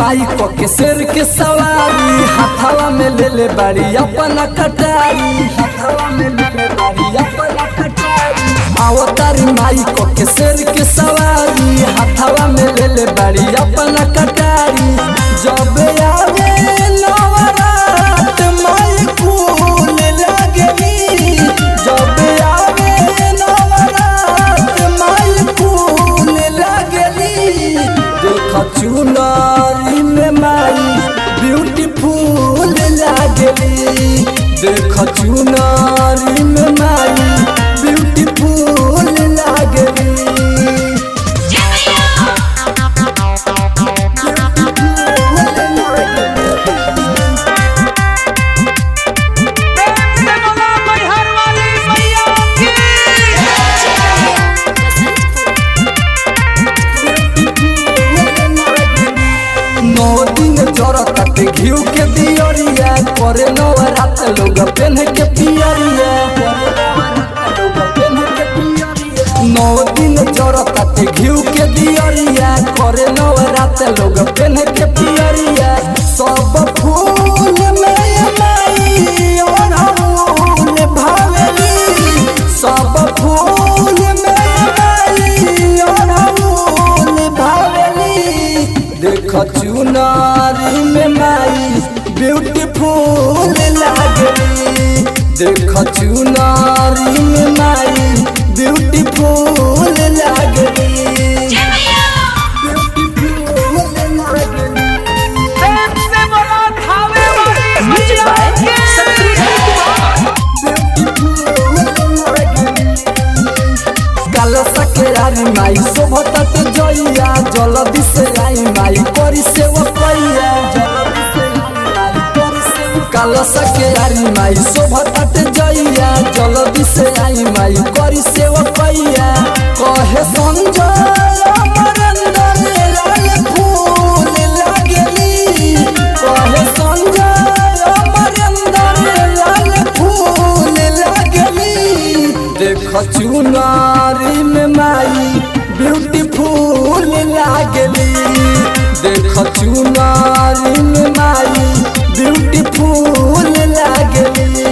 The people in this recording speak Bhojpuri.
माई को के शेर के सवारी हाथवा में ले ले बाड़ी अपना कटारी हाथवा में ले ले बाड़ी अपना कटारी अवतारी माई को के शेर के सवारी हाथवा में ले ले बाड़ी अपना कटारी जब आवे नवरात माई फूल लगेली जब आवे नवरात माई फूल लगेली देख चुनारी में माई ब्यूटीफुल लागेली देख चुनारी में माई ब्यूटीफुल लागेली घिउ के दियरिया करे नवरात लोग पेन के पियरिया 9 दिन जरताते घिउ के दियरिया करे नवरात लोग पेन के पियरिया सब फूल में माई ओढ़ाउल भावेली सब फूल में माई ओढ़ाउल भावेली देख चुनारी में माई ब्यूटीफुल लागेली देख चुनारी में माई ब्यूटीफुल लागेली सकेरारी माई शोभत जइया जल्दी से आई माई करी सेवा पैया काल सकेरारी माई शोभत जइया जल्दी से आई माई करी सेवा पैया कहे संजय अमरेंद्र लाल फूल लागेली कहे संजय अमरेंद्र लाल फूल लागेली देख चुनारी में माई ब्यूटीफुल लागेली देख चुनारी में माई ब्यूटीफुल लागेली।